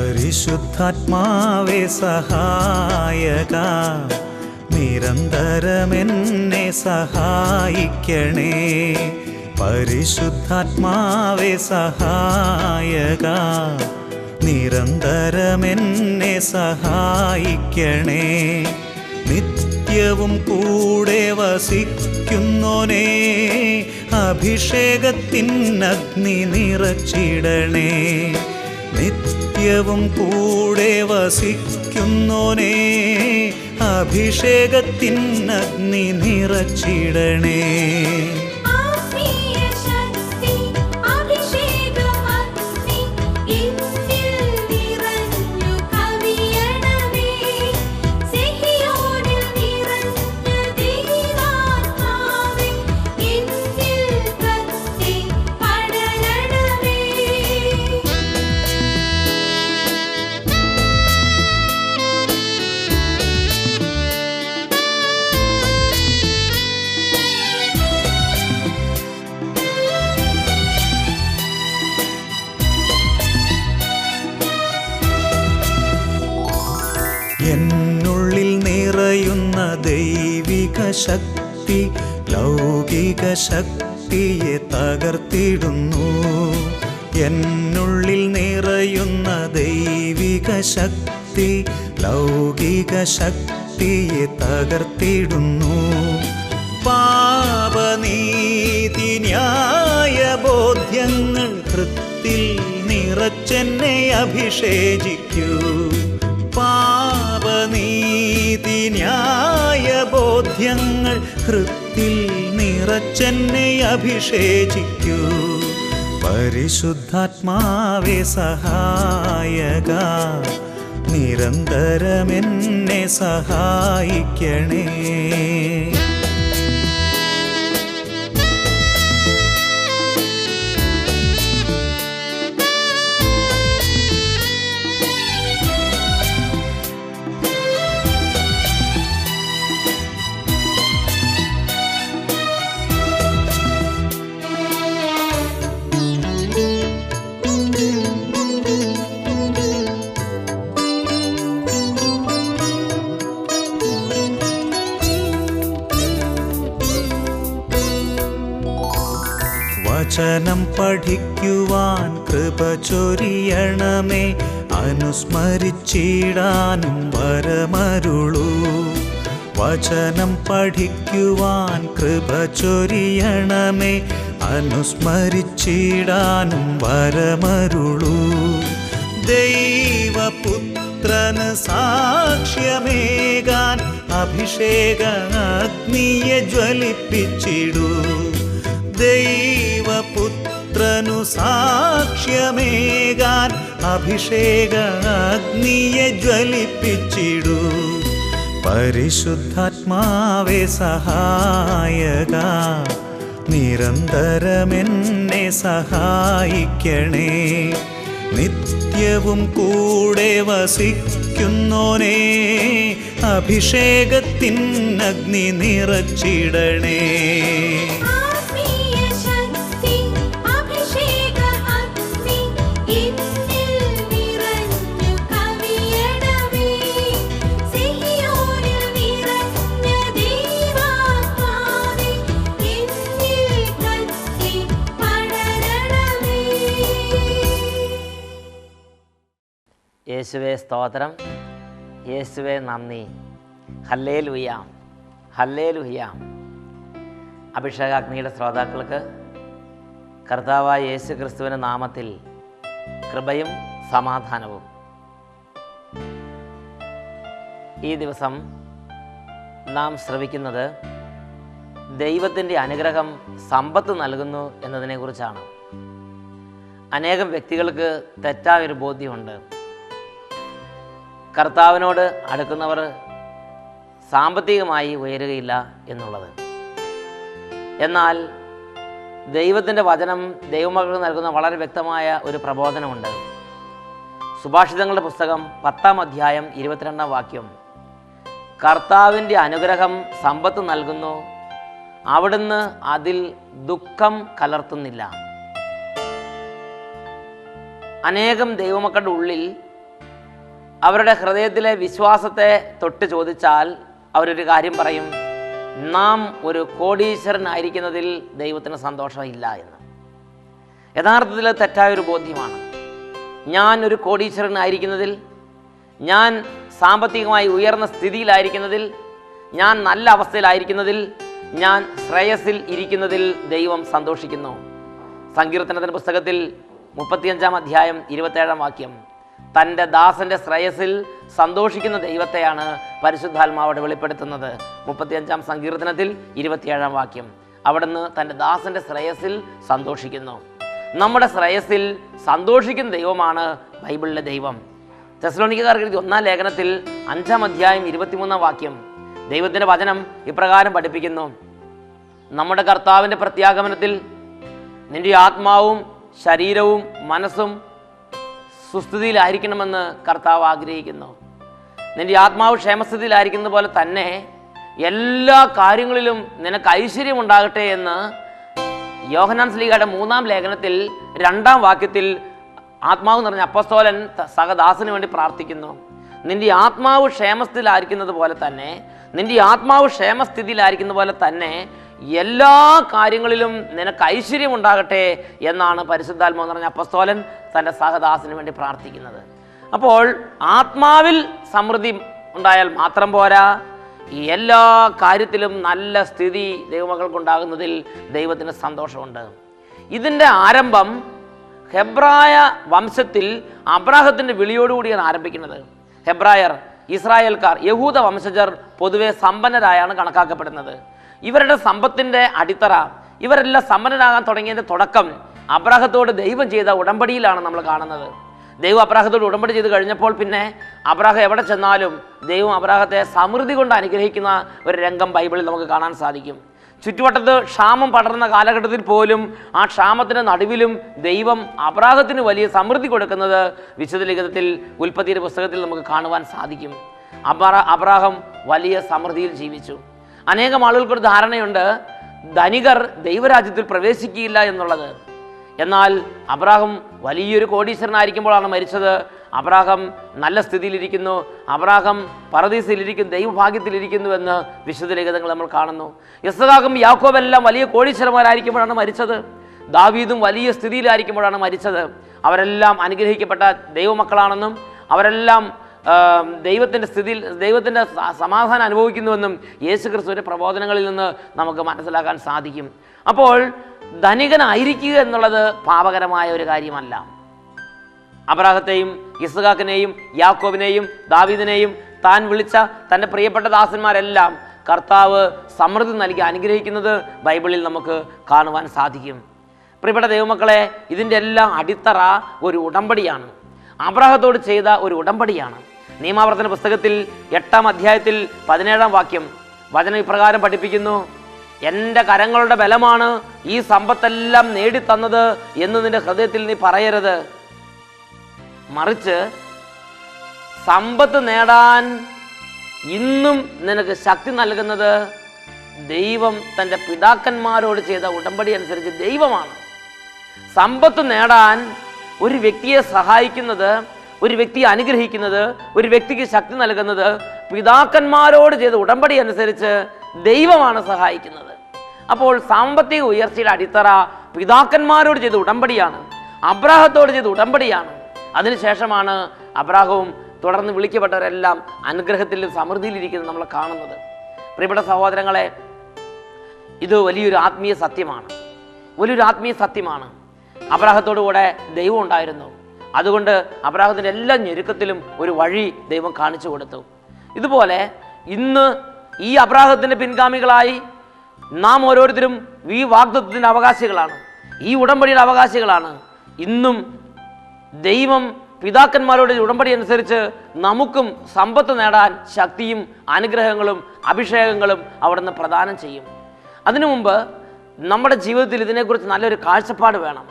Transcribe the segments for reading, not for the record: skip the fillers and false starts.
പരിശുദ്ധാത്മാവേ സഹായക, നിരന്തരമെന്നെ സഹായിക്കണേ. പരിശുദ്ധാത്മാവേ സഹായക, നിരന്തരമെന്നെ സഹായിക്കണേ. നിത്യവും കൂടെ വസിക്കുന്നോനേ, അഭിഷേകത്തിനഗ്നി നിറച്ചിടണേ. നിത്യവും കൂടെ വസിക്കുന്നോനേ, അഭിഷേകത്തിനഗ്നി നിറച്ചിടണേ. എന്നുള്ളിൽ നിറയുന്ന ദൈവിക ശക്തി ലൗകിക ശക്തിയെ തകർത്തിടുന്നു. എന്നുള്ളിൽ നിറയുന്ന ദൈവിക ശക്തി ലൗകിക ശക്തിയെ തകർത്തിടുന്നു. പാപനീതി ന്യായ ബോധ്യങ്ങൾ ഹൃത്തിൽ നിറച്ചെന്നെ അഭിഷേചിക്കൂ. പാപനീതി ന്യായ ബോധ്യങ്ങൾ ഹൃത്തിൽ നിറച്ചെന്നെ അഭിഷേചിക്കൂ. പരിശുദ്ധാത്മാവേ സഹായക, നിരന്തരമെന്നെ സഹായിക്കണേ. വചനം പഠിക്കുവാൻ കൃപ ചൊരിയണമേ, അനുസ്മരിച്ചിടാനും വരമരുളൂ. വചനം പഠിക്കുവാൻ കൃപ ചൊരിയണമേ, അനുസ്മരിച്ചിടാനും വരമരുളൂ. ദൈവപുത്രന് സാക്ഷ്യമേകാൻ അഭിഷേക അഗ്നിയെ ജ്വലിപ്പിച്ചിടൂ. ദൈവപുത്രനു സാക്ഷ്യമേകാൻ അഭിഷേക അഗ്നിയെ ജ്വലിപ്പിച്ചിടൂ. പരിശുദ്ധാത്മാവേ സഹായക, നിരന്തരമെന്നെ സഹായിക്കണേ. നിത്യവും കൂടെ വസിക്കുന്നോനേ, അഭിഷേകത്തിനഗ്നി നിറച്ചിടണേ. യേശുവേ സ്തോത്രം, യേശുവേ നന്ദി. Hallelujah, hallelujah. അഭിഷേകാഗ്നിയുടെ ശ്രോതാക്കൾക്ക് കർത്താവായ യേശു ക്രിസ്തുവിൻ്റെ നാമത്തിൽ കൃപയും സമാധാനവും. ഈ ദിവസം നാം ശ്രവിക്കുന്നത് ദൈവത്തിൻ്റെ അനുഗ്രഹം സമ്പത്ത് നൽകുന്നു എന്നതിനെക്കുറിച്ചാണ്. അനേകം വ്യക്തികൾക്ക് തെറ്റായൊരു ബോധ്യമുണ്ട്. കർത്താവിനോട് അടുക്കുന്നവർ സാമ്പത്തികമായി ഉയരുകയില്ല എന്നുള്ളത്. എന്നാൽ ദൈവത്തിൻ്റെ വചനം ദൈവമക്കൾക്ക് നൽകുന്ന വളരെ വ്യക്തമായ ഒരു പ്രബോധനമുണ്ട്. സുഭാഷിതങ്ങളുടെ പുസ്തകം 10-ാം അധ്യായം 22-ാം വാക്യം, കർത്താവിൻ്റെ അനുഗ്രഹം സമ്പത്ത് നൽകുന്നു, അവിടുന്ന് അതിൽ ദുഃഖം കലർത്തുന്നില്ല. അനേകം ദൈവമക്കളുടെ ഉള്ളിൽ അവരുടെ ഹൃദയത്തിലെ വിശ്വാസത്തെ തൊട്ട് ചോദിച്ചാൽ അവരൊരു കാര്യം പറയും: നാം ഒരു കോടീശ്വരനായിരിക്കുന്നതിൽ ദൈവത്തിന് സന്തോഷമില്ല എന്ന്. യഥാർത്ഥത്തിൽ തെറ്റായൊരു ബോധ്യമാണ്. ഞാൻ ഒരു കോടീശ്വരനായിരിക്കുന്നതിൽ, ഞാൻ സാമ്പത്തികമായി ഉയർന്ന സ്ഥിതിയിലായിരിക്കുന്നതിൽ, ഞാൻ നല്ല അവസ്ഥയിലായിരിക്കുന്നതിൽ, ഞാൻ ശ്രേയസ്സിൽ ഇരിക്കുന്നതിൽ ദൈവം സന്തോഷിക്കുന്നു. സങ്കീർത്തനത്തിൻ്റെ പുസ്തകത്തിൽ 35-ാം അധ്യായം 27-ാം വാക്യം, തൻ്റെ ദാസൻ്റെ ശ്രേയസ്സിൽ സന്തോഷിക്കുന്ന ദൈവത്തെയാണ് പരിശുദ്ധാത്മാവോട് വെളിപ്പെടുത്തുന്നത്. 35-ാം സങ്കീർത്തനത്തിൽ 27-ാം വാക്യം, അവിടുന്ന് തൻ്റെ ദാസൻ്റെ ശ്രേയസ്സിൽ സന്തോഷിക്കുന്നു. നമ്മുടെ ശ്രേയസ്സിൽ സന്തോഷിക്കുന്ന ദൈവമാണ് ബൈബിളിലെ ദൈവം. തെസ്സലോനിക്കക്കാർക്ക് എഴുതിയ 1-ാം ലേഖനത്തിൽ 5-ാം അധ്യായം 23-ാം വാക്യം, ദൈവത്തിൻ്റെ വചനം ഇപ്രകാരം പഠിപ്പിക്കുന്നു: നമ്മുടെ കർത്താവിൻ്റെ പ്രത്യാഗമനത്തിൽ നിന്റെ ആത്മാവും ശരീരവും മനസ്സും സുസ്ഥിതിയിലായിരിക്കണമെന്ന് കർത്താവ് ആഗ്രഹിക്കുന്നു. നിന്റെ ആത്മാവ് ക്ഷേമസ്ഥിതിയിലായിരിക്കുന്ന പോലെ തന്നെ എല്ലാ കാര്യങ്ങളിലും നിനക്ക് ഐശ്വര്യം ഉണ്ടാകട്ടെ എന്ന് യോഹന്നാൻ ശ്ലീഹയുടെ 3-ാം ലേഖനത്തിൽ 2-ാം വാക്യത്തിൽ ആത്മാവ് നിറഞ്ഞ അപ്പസ്തോലൻ സഹദാസന് വേണ്ടി പ്രാർത്ഥിക്കുന്നു. നിന്റെ ആത്മാവ് ക്ഷേമസ്ഥിതിയിലായിരിക്കുന്നത് പോലെ തന്നെ, നിന്റെ ആത്മാവ് ക്ഷേമസ്ഥിതിയിലായിരിക്കുന്ന പോലെ തന്നെ എല്ലാ കാര്യങ്ങളിലും നിനക്ക് ഐശ്വര്യം ഉണ്ടാകട്ടെ എന്നാണ് പരിശുദ്ധാത്മാവ് നിറഞ്ഞ അപ്പസ്തോലൻ തൻ്റെ സഹദാസന് വേണ്ടി പ്രാർത്ഥിക്കുന്നത്. അപ്പോൾ ആത്മാവിൽ സമൃദ്ധി ഉണ്ടായാൽ മാത്രം പോരാ, എല്ലാ കാര്യത്തിലും നല്ല സ്ഥിതി ദൈവമക്കൾക്കുണ്ടാകുന്നതിൽ ദൈവത്തിന് സന്തോഷമുണ്ട്. ഇതിൻ്റെ ആരംഭം ഹെബ്രായ വംശത്തിൽ അബ്രാഹത്തിൻ്റെ വിളിയോടുകൂടിയാണ് ആരംഭിക്കുന്നത്. ഹെബ്രായർ, ഇസ്രായേൽക്കാർ, യഹൂദ വംശജർ പൊതുവെ സമ്പന്നരായാണ് കണക്കാക്കപ്പെടുന്നത്. ഇവരുടെ സമ്പത്തിൻ്റെ അടിത്തറ, ഇവരെല്ലാം സമ്പന്നരാകാൻ തുടങ്ങിയതിൻ്റെ തുടക്കം അബ്രാഹത്തോട് ദൈവം ചെയ്ത ഉടമ്പടിയിലാണ് നമ്മൾ കാണുന്നത്. ദൈവം അബ്രാഹത്തോട് ഉടമ്പടി ചെയ്ത് കഴിഞ്ഞപ്പോൾ പിന്നെ അബ്രാഹം എവിടെ ചെന്നാലും ദൈവം അബ്രാഹത്തെ സമൃദ്ധി കൊണ്ട് അനുഗ്രഹിക്കുന്ന ഒരു രംഗം ബൈബിളിൽ നമുക്ക് കാണാൻ സാധിക്കും. ചുറ്റുവട്ടത്ത് ക്ഷാമം പടർന്ന കാലഘട്ടത്തിൽ പോലും ആ ക്ഷാമത്തിൻ്റെ നടുവിലും ദൈവം അബ്രാഹത്തിന് വലിയ സമൃദ്ധി കൊടുക്കുന്നത് വിശുദ്ധ ലിഖിതത്തിൽ ഉൽപ്പത്തിയുടെ പുസ്തകത്തിൽ നമുക്ക് കാണുവാൻ സാധിക്കും. അബ്രാഹം വലിയ സമൃദ്ധിയിൽ ജീവിച്ചു. അനേകം ആളുകൾക്കൊരു ധാരണയുണ്ട് ധനികർ ദൈവരാജ്യത്തിൽ പ്രവേശിക്കുകയില്ല എന്നുള്ളത്. എന്നാൽ അബ്രാഹം വലിയൊരു കോടീശ്വരനായിരിക്കുമ്പോഴാണ് മരിച്ചത്. അബ്രാഹം നല്ല സ്ഥിതിയിലിരിക്കുന്നു, അബ്രാഹം പറുദീസയിലിരിക്കുന്നു, ദൈവഭാഗ്യത്തിലിരിക്കുന്നുവെന്ന് വിശുദ്ധ ലിഖിതങ്ങൾ നമ്മൾ കാണുന്നു. യിസ്ഹാക്കും യാക്കോബെല്ലാം വലിയ കോടീശ്വരന്മാരായിരിക്കുമ്പോഴാണ് മരിച്ചത്. ദാവീദും വലിയ സ്ഥിതിയിലായിരിക്കുമ്പോഴാണ് മരിച്ചത്. അവരെല്ലാം അനുഗ്രഹിക്കപ്പെട്ട ദൈവമക്കളാണെന്നും അവരെല്ലാം ദൈവത്തിൻ്റെ സമാധാനം അനുഭവിക്കുന്നുവെന്നും യേശുക്രിസ്തുവിൻ്റെ പ്രബോധനങ്ങളിൽ നിന്ന് നമുക്ക് മനസ്സിലാക്കാൻ സാധിക്കും. അപ്പോൾ ധനികനായിരിക്കുക എന്നുള്ളത് പാപകരമായ ഒരു കാര്യമല്ല. അബ്രാഹത്തെയും യിസ്ഹാക്കിനെയും യാക്കോബിനെയും ദാവീദിനെയും താൻ വിളിച്ച തൻ്റെ പ്രിയപ്പെട്ട ദാസന്മാരെല്ലാം കർത്താവ് സമൃദ്ധി നൽകി അനുഗ്രഹിക്കുന്നത് ബൈബിളിൽ നമുക്ക് കാണുവാൻ സാധിക്കും. പ്രിയപ്പെട്ട ദൈവമക്കളെ, ഇതിൻ്റെ എല്ലാം അടിത്തറ ഒരു ഉടമ്പടിയാണ്. അബ്രാഹത്തോട് ചെയ്ത ഒരു ഉടമ്പടിയാണ്. നിയമാവർത്തന പുസ്തകത്തിൽ 8-ാം അധ്യായത്തിൽ 17-ാം വാക്യം വചനം ഇപ്രകാരം പഠിപ്പിക്കുന്നു: എൻ്റെ കരങ്ങളുടെ ബലമാണ് ഈ സമ്പത്തെല്ലാം നേടിത്തന്നത് എന്ന് നിന്റെ ഹൃദയത്തിൽ നീ പറയരുത്. മറിച്ച് സമ്പത്ത് നേടാൻ ഇന്നും നിനക്ക് ശക്തി നൽകുന്നത് ദൈവം തൻ്റെ പിതാക്കന്മാരോട് ചെയ്ത ഉടമ്പടി അനുസരിച്ച് ദൈവമാണ്. സമ്പത്ത് നേടാൻ ഒരു വ്യക്തിയെ സഹായിക്കുന്നത്, ഒരു വ്യക്തിയെ അനുഗ്രഹിക്കുന്നത്, ഒരു വ്യക്തിക്ക് ശക്തി നൽകുന്നത് പിതാക്കന്മാരോട് ചെയ്ത ഉടമ്പടി അനുസരിച്ച് ദൈവമാണ് സഹായിക്കുന്നത്. അപ്പോൾ സാമ്പത്തിക ഉയർച്ചയുടെ അടിത്തറ പിതാക്കന്മാരോട് ചെയ്ത ഉടമ്പടിയാണ്, അബ്രാഹത്തോട് ചെയ്ത ഉടമ്പടിയാണ്. അതിനുശേഷമാണ് അബ്രാഹവും തുടർന്ന് വിളിക്കപ്പെട്ടവരെല്ലാം അനുഗ്രഹത്തിലും സമൃദ്ധിയിലിരിക്കുന്നത് നമ്മൾ കാണുന്നത്. പ്രിയപ്പെട്ട സഹോദരങ്ങളെ, ഇത് വലിയൊരു ആത്മീയ സത്യമാണ്, വലിയൊരു ആത്മീയ സത്യമാണ്. അബ്രാഹത്തോടു കൂടെ ദൈവം ഉണ്ടായിരുന്നു. അതുകൊണ്ട് അബ്രാഹത്തിൻ്റെ എല്ലാ ഞെരുക്കത്തിലും ഒരു വഴി ദൈവം കാണിച്ചു കൊടുത്തു. ഇതുപോലെ ഇന്ന് ഈ അബ്രാഹത്തിൻ്റെ പിൻഗാമികളായി നാം ഓരോരുത്തരും ഈ വാഗ്ദത്തത്തിൻ്റെ അവകാശികളാണ്, ഈ ഉടമ്പടിയുടെ അവകാശികളാണ്. ഇന്നും ദൈവം പിതാക്കന്മാരോട് ഉടമ്പടി അനുസരിച്ച് നമുക്കും സമ്പത്ത് നേടാൻ ശക്തിയും അനുഗ്രഹങ്ങളും അഭിഷേകങ്ങളും അവിടുന്ന് പ്രദാനം ചെയ്യും. അതിനു മുമ്പ് നമ്മുടെ ജീവിതത്തിൽ ഇതിനെക്കുറിച്ച് നല്ലൊരു കാഴ്ചപ്പാട് വേണം.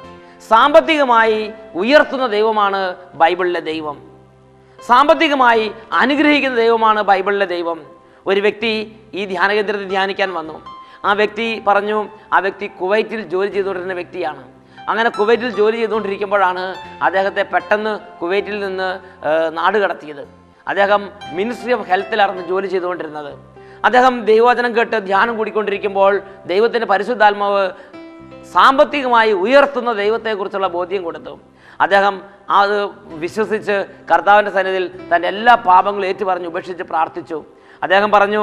സാമ്പത്തികമായി ഉയർത്തുന്ന ദൈവമാണ് ബൈബിളിലെ ദൈവം. സാമ്പത്തികമായി അനുഗ്രഹിക്കുന്ന ദൈവമാണ് ബൈബിളിലെ ദൈവം. ഒരു വ്യക്തി ഈ ധ്യാനകേന്ദ്രത്തിൽ ധ്യാനിക്കാൻ വന്നു. ആ വ്യക്തി പറഞ്ഞു, ആ വ്യക്തി കുവൈറ്റിൽ ജോലി ചെയ്തുകൊണ്ടിരുന്ന വ്യക്തിയാണ്. അങ്ങനെ കുവൈറ്റിൽ ജോലി ചെയ്തുകൊണ്ടിരിക്കുമ്പോഴാണ് അദ്ദേഹത്തെ പെട്ടെന്ന് കുവൈറ്റിൽ നിന്ന് നാട് കടത്തിയത്. അദ്ദേഹം മിനിസ്ട്രി ഓഫ് ഹെൽത്തിലായിരുന്നു ജോലി ചെയ്തുകൊണ്ടിരുന്നത്. അദ്ദേഹം ദൈവവചനം കേട്ട് ധ്യാനം കൂടിക്കൊണ്ടിരിക്കുമ്പോൾ ദൈവത്തിൻ്റെ പരിശുദ്ധാത്മാവ് സാമ്പത്തികമായി ഉയർത്തുന്ന ദൈവത്തെക്കുറിച്ചുള്ള ബോധ്യം കൊടുത്തു. അദ്ദേഹം അത് വിശ്വസിച്ച് കർത്താവിൻ്റെ സന്നിധിയിൽ തൻ്റെ എല്ലാ പാപങ്ങളും ഏറ്റുപറഞ്ഞ് ഉപേക്ഷിച്ച് പ്രാർത്ഥിച്ചു. അദ്ദേഹം പറഞ്ഞു,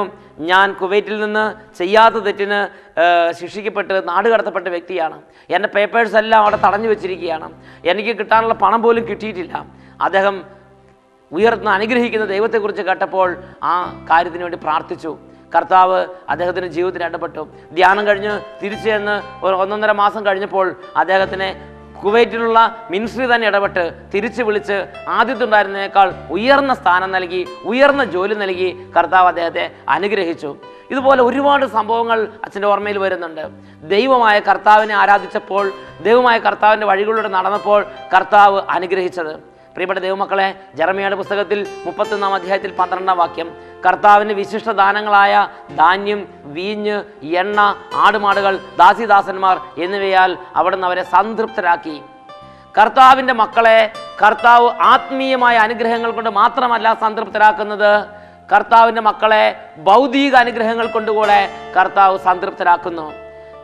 ഞാൻ കുവൈറ്റിൽ നിന്ന് ചെയ്യാത്ത തെറ്റിന് ശിക്ഷിക്കപ്പെട്ട് നാട് കടത്തപ്പെട്ട വ്യക്തിയാണ്. എൻ്റെ പേപ്പേഴ്സ് എല്ലാം അവിടെ തടഞ്ഞു വെച്ചിരിക്കുകയാണ്. എനിക്ക് കിട്ടാനുള്ള പണം പോലും കിട്ടിയിട്ടില്ല. അദ്ദേഹം ഉയർന്ന് അനുഗ്രഹിക്കുന്ന ദൈവത്തെക്കുറിച്ച് കേട്ടപ്പോൾ ആ കാര്യത്തിന് വേണ്ടി പ്രാർത്ഥിച്ചു. കർത്താവ് അദ്ദേഹത്തിൻ്റെ ജീവിതത്തിൽ ഇടപെട്ടു. ധ്യാനം കഴിഞ്ഞ് തിരിച്ചു ചെന്ന് 1.5 മാസം കഴിഞ്ഞപ്പോൾ അദ്ദേഹത്തിനെ കുവൈറ്റിലുള്ള മിനിസ്ട്രി തന്നെ ഇടപെട്ട് തിരിച്ചു വിളിച്ച് ആദ്യത്തുണ്ടായിരുന്നതിനേക്കാൾ ഉയർന്ന സ്ഥാനം നൽകി, ഉയർന്ന ജോലി നൽകി കർത്താവ് അദ്ദേഹത്തെ അനുഗ്രഹിച്ചു. ഇതുപോലെ ഒരുപാട് സംഭവങ്ങൾ അച്ഛൻ്റെ ഓർമ്മയിൽ വരുന്നുണ്ട്. ദൈവമായ കർത്താവിനെ ആരാധിച്ചപ്പോൾ, ദൈവമായ കർത്താവിൻ്റെ വഴികളിലൂടെ നടന്നപ്പോൾ കർത്താവ് അനുഗ്രഹിച്ചത്. പ്രിയപ്പെട്ട ദൈവമക്കളെ, ജെറമ്യായുടെ പുസ്തകത്തിൽ 31-ാം അധ്യായത്തിൽ 12-ാം വാക്യം, കർത്താവിൻ്റെ വിശിഷ്ട ദാനങ്ങളായ ധാന്യം, വീഞ്ഞ്, എണ്ണ, ആടുമാടുകൾ, ദാസിദാസന്മാർ എന്നിവയാൽ അവിടുന്ന് അവരെ സംതൃപ്തരാക്കി. കർത്താവിൻ്റെ മക്കളെ കർത്താവ് ആത്മീയമായ അനുഗ്രഹങ്ങൾ കൊണ്ട് മാത്രമല്ല സംതൃപ്തരാക്കുന്നത്, കർത്താവിൻ്റെ മക്കളെ ഭൗതിക അനുഗ്രഹങ്ങൾ കൊണ്ടുകൂടെ കർത്താവ് സംതൃപ്തരാക്കുന്നു.